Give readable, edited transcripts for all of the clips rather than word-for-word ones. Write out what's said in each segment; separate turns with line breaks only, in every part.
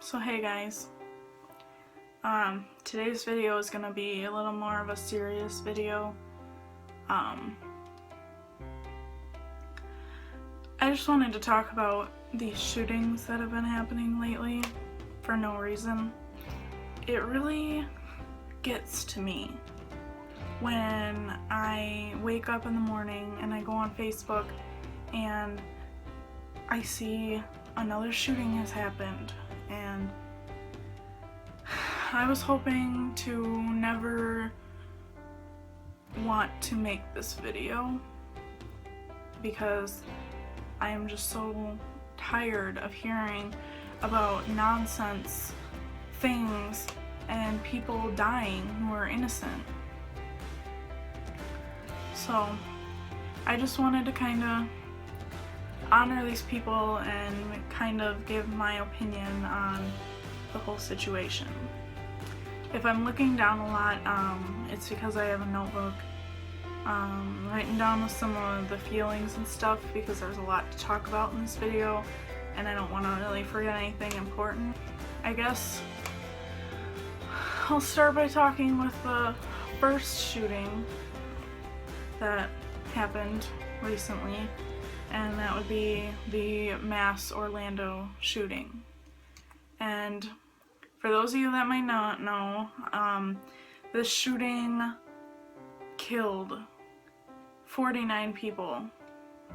So hey guys, today's video is gonna be a little more of a serious video. I just wanted to talk about these shootings that have been happening lately for no reason. It really gets to me when I wake up in the morning and I go on Facebook and I see another shooting has happened, and I was hoping to never want to make this video because I am just so tired of hearing about nonsense things and people dying who are innocent. So I just wanted to kind of honor these people and kind of give my opinion on the whole situation. If I'm looking down a lot, it's because I have a notebook writing down some of the feelings and stuff, because there's a lot to talk about in this video and I don't want to really forget anything important. I guess I'll start by talking with the first shooting that happened recently, and that would be the mass Orlando shooting. And for those of you that might not know, this shooting killed 49 people,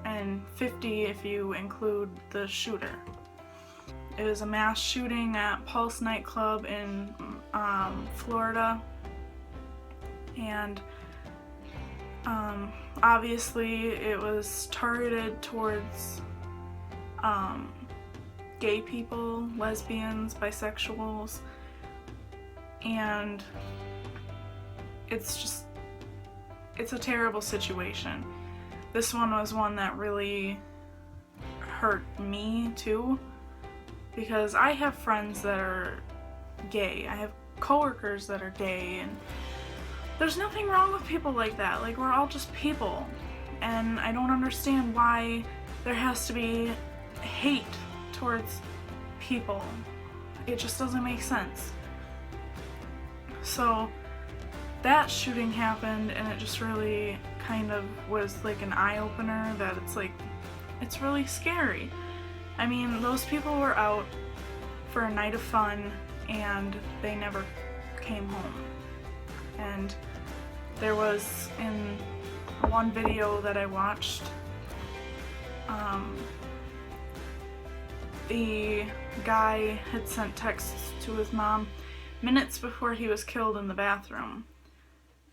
and 50 if you include the shooter. It was a mass shooting at Pulse Nightclub in Florida, and obviously it was targeted towards gay people, lesbians, bisexuals, and it's a terrible situation. This one was one that really hurt me too, because I have friends that are gay, I have coworkers that are gay, and there's nothing wrong with people like that. Like, we're all just people, and I don't understand why there has to be hate towards people. It just doesn't make sense. So that shooting happened, and it just really kind of was like an eye-opener that it's really scary. I mean, those people were out for a night of fun and they never came home. And there was, in one video that I watched, the guy had sent texts to his mom minutes before he was killed in the bathroom.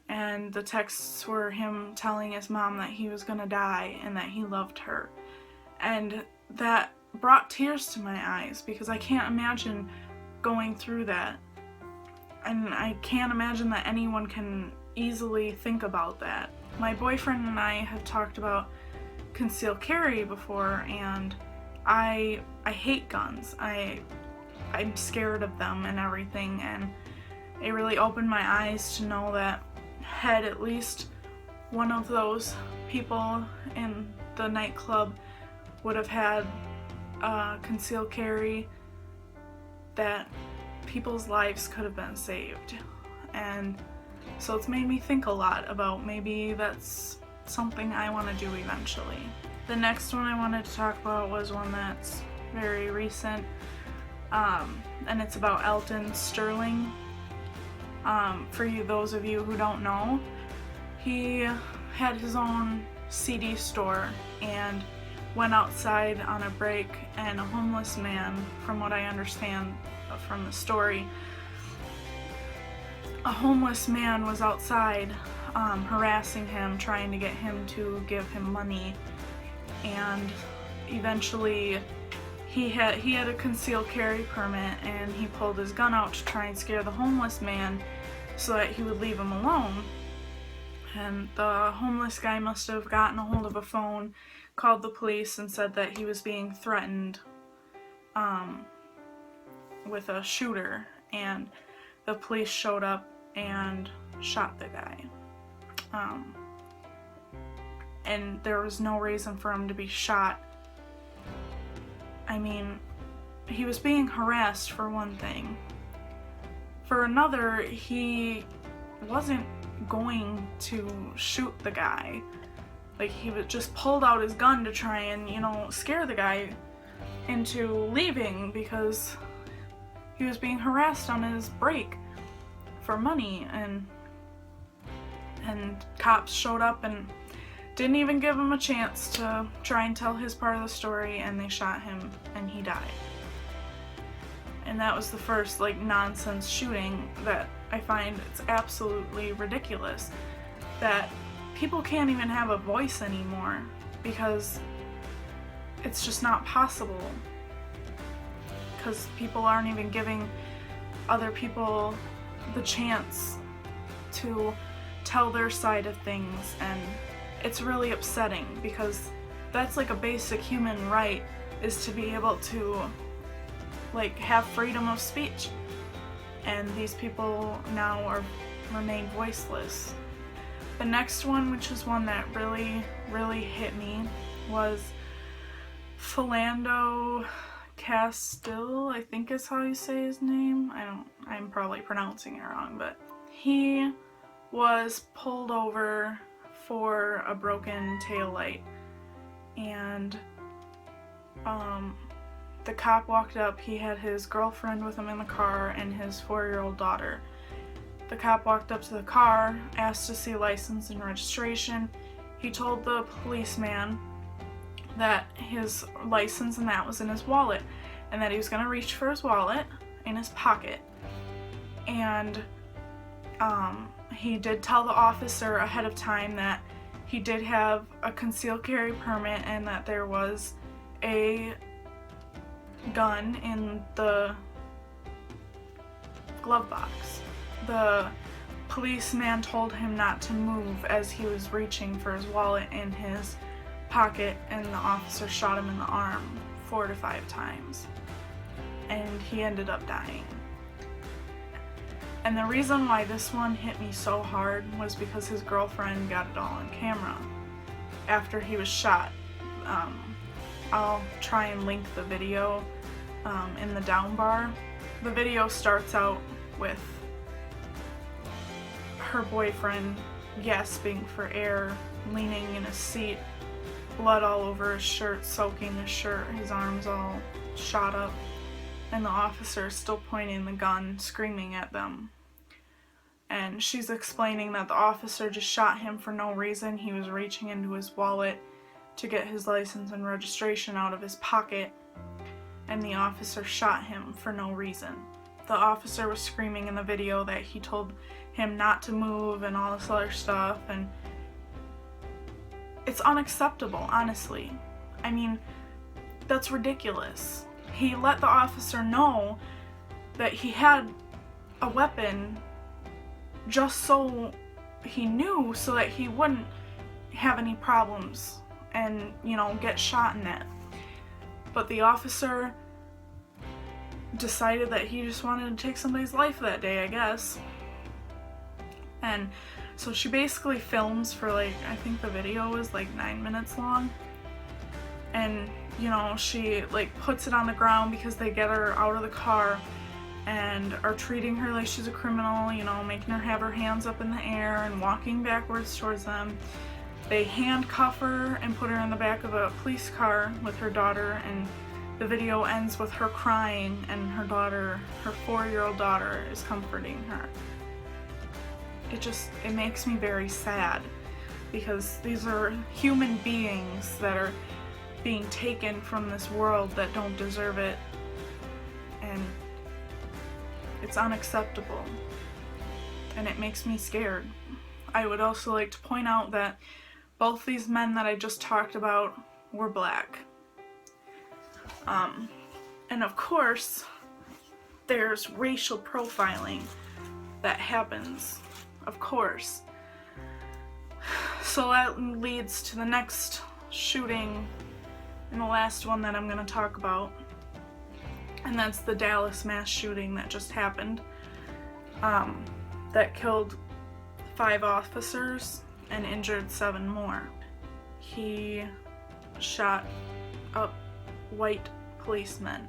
And the texts were him telling his mom that he was gonna die and that he loved her. And that brought tears to my eyes, because I can't imagine going through that. And I can't imagine that anyone can easily think about that. My boyfriend and I have talked about concealed carry before, and I hate guns. I'm scared of them and everything, and it really opened my eyes to know that had at least one of those people in the nightclub would have had concealed carry, that people's lives could have been saved. And so it's made me think a lot about maybe that's something I want to do eventually. The next one I wanted to talk about was one that's very recent, and it's about Elton Sterling. For those of you who don't know, he had his own CD store and went outside on a break, and a homeless man, from what I understand from the story, a homeless man was outside harassing him, trying to get him to give him money, and eventually he had a concealed carry permit, and he pulled his gun out to try and scare the homeless man so that he would leave him alone. And the homeless guy must have gotten a hold of a phone, called the police, and said that he was being threatened with a shooter, and the police showed up and shot the guy. And there was no reason for him to be shot. I mean, he was being harassed for one thing. For another, he wasn't going to shoot the guy. Like, he just pulled out his gun to try and, scare the guy into leaving because he was being harassed on his break for money, and cops showed up and didn't even give him a chance to try and tell his part of the story, and they shot him and he died. And that was the first nonsense shooting that I find it's absolutely ridiculous that people can't even have a voice anymore because it's just not possible, because people aren't even giving other people the chance to tell their side of things, and it's really upsetting because that's a basic human right, is to be able to have freedom of speech, and these people now remain voiceless. The next one, which is one that really, really hit me, was Fernando Calvo, I think is how you say his name. I'm probably pronouncing it wrong, but he was pulled over for a broken taillight, and the cop walked up. He had his girlfriend with him in the car and his 4-year-old daughter. The cop walked up to the car, asked to see license and registration. He told the policeman that his license and that was in his wallet, and that he was going to reach for his wallet in his pocket. And he did tell the officer ahead of time that he did have a concealed carry permit and that there was a gun in the glove box. The policeman told him not to move as he was reaching for his wallet in his pocket, and the officer shot him in the arm 4 to 5 times, and he ended up dying. And the reason why this one hit me so hard was because his girlfriend got it all on camera after he was shot. I'll try and link the video in the down bar. The video starts out with her boyfriend gasping for air, leaning in a seat, blood all over his shirt, soaking his shirt, his arms all shot up, and the officer is still pointing the gun, screaming at them. And she's explaining that the officer just shot him for no reason. He was reaching into his wallet to get his license and registration out of his pocket, and the officer shot him for no reason. The officer was screaming in the video that he told him not to move and all this other stuff, and it's unacceptable, honestly. I mean, that's ridiculous. He let the officer know that he had a weapon just so he knew, so that he wouldn't have any problems and, get shot in that. But the officer decided that he just wanted to take somebody's life that day, I guess. And so she basically films for I think the video is 9 minutes long. And, she puts it on the ground because they get her out of the car and are treating her like she's a criminal, making her have her hands up in the air and walking backwards towards them. They handcuff her and put her in the back of a police car with her daughter, and the video ends with her crying, and her daughter, her 4-year-old daughter, is comforting her. It makes me very sad, because these are human beings that are being taken from this world that don't deserve it, and it's unacceptable, and it makes me scared. I would also like to point out that both these men that I just talked about were black. And of course, there's racial profiling that happens, of course. So that leads to the next shooting, and the last one that I'm going to talk about, and that's the Dallas mass shooting that just happened, that killed 5 officers and injured 7 more. He shot up white policemen,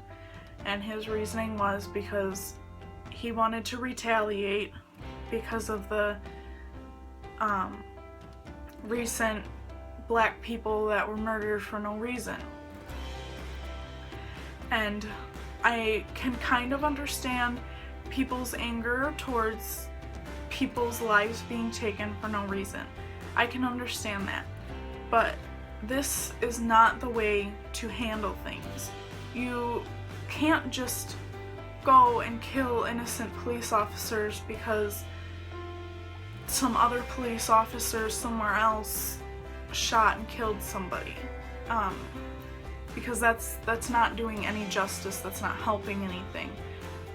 and his reasoning was because he wanted to retaliate because of the recent black people that were murdered for no reason. And I can kind of understand people's anger towards people's lives being taken for no reason. I can understand that. But this is not the way to handle things. You can't just go and kill innocent police officers because some other police officers somewhere else shot and killed somebody. Because that's not doing any justice, that's not helping anything.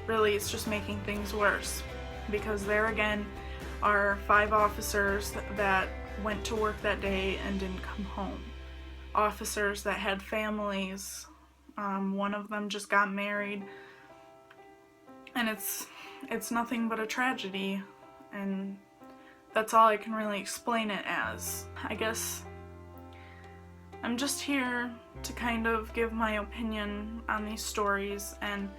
Really, it's just making things worse. Because there again are 5 officers that went to work that day and didn't come home. Officers that had families. One of them just got married. And it's nothing but a tragedy. And that's all I can really explain it as. I guess I'm just here to kind of give my opinion on these stories and,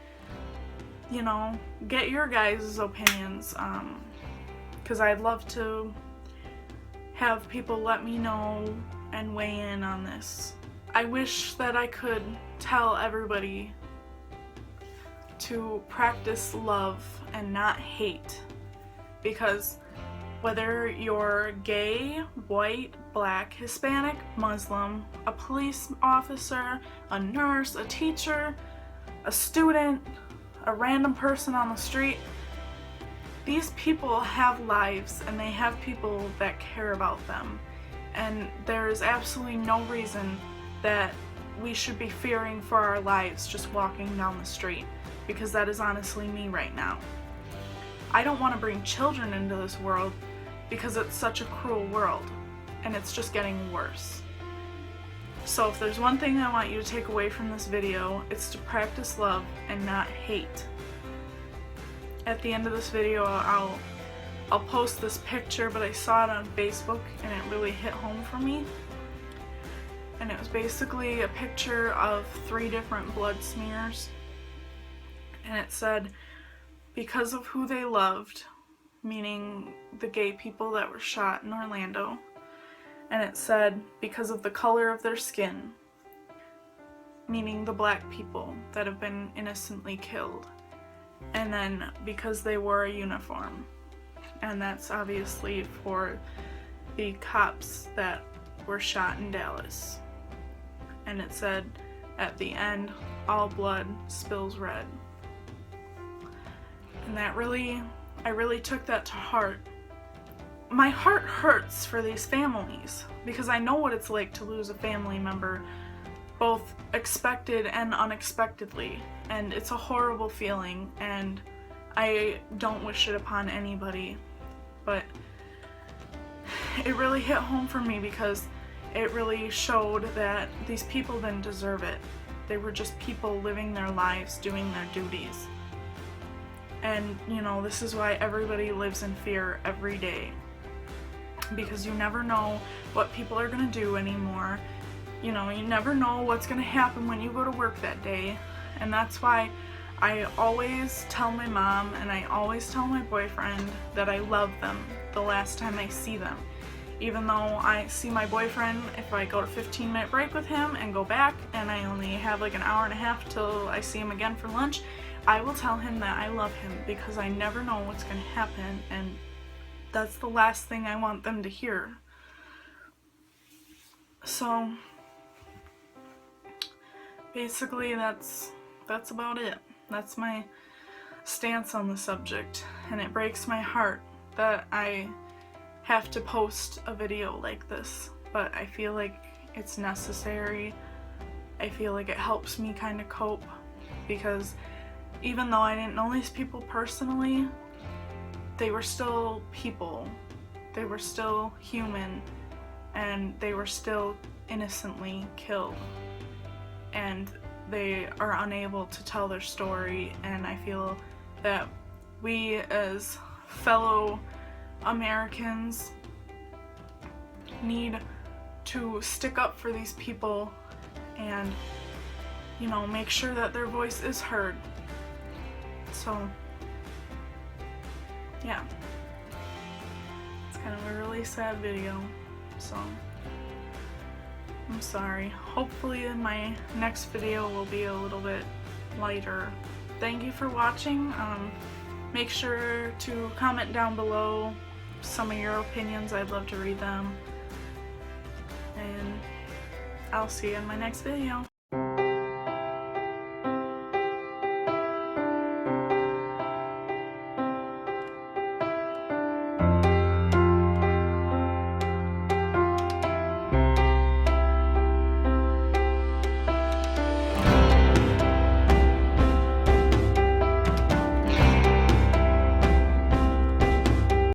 you know, get your guys' opinions, because I'd love to have people let me know and weigh in on this. I wish that I could tell everybody to practice love and not hate, because whether you're gay, white, black, Hispanic, Muslim, a police officer, a nurse, a teacher, a student, a random person on the street, these people have lives and they have people that care about them. And there is absolutely no reason that we should be fearing for our lives just walking down the street, because that is honestly me right now. I don't want to bring children into this world because it's such a cruel world and it's just getting worse. So if there's one thing I want you to take away from this video, it's to practice love and not hate. At the end of this video, I'll post this picture, but I saw it on Facebook and it really hit home for me. And it was basically a picture of 3 different blood smears. And it said, because of who they loved, meaning the gay people that were shot in Orlando. And it said, because of the color of their skin, meaning the black people that have been innocently killed. And then because they wore a uniform. And that's obviously for the cops that were shot in Dallas. And it said, at the end, all blood spills red. And that really, I really took that to heart. My heart hurts for these families because I know what it's like to lose a family member, both expected and unexpectedly. And it's a horrible feeling, and I don't wish it upon anybody. But it really hit home for me because it really showed that these people didn't deserve it. They were just people living their lives, doing their duties. And, you know, this is why everybody lives in fear every day. Because you never know what people are going to do anymore. You know, you never know what's going to happen when you go to work that day. And that's why I always tell my mom and I always tell my boyfriend that I love them the last time I see them. Even though I see my boyfriend, if I go to 15-minute break with him and go back and I only have like an hour and a half till I see him again for lunch, I will tell him that I love him because I never know what's going to happen, and that's the last thing I want them to hear. So basically that's about it. That's my stance on the subject, and it breaks my heart that I have to post a video like this, but I feel like it's necessary. I feel like it helps me kind of cope, because even though I didn't know these people personally, they were still people. They were still human, and they were still innocently killed. And they are unable to tell their story, and I feel that we as fellow Americans need to stick up for these people and you know, make sure that their voice is heard. So, yeah. It's kind of a really sad video, so I'm sorry. Hopefully my next video will be a little bit lighter. Thank you for watching. Make sure to comment down below some of your opinions. I'd love to read them. And I'll see you in my next video.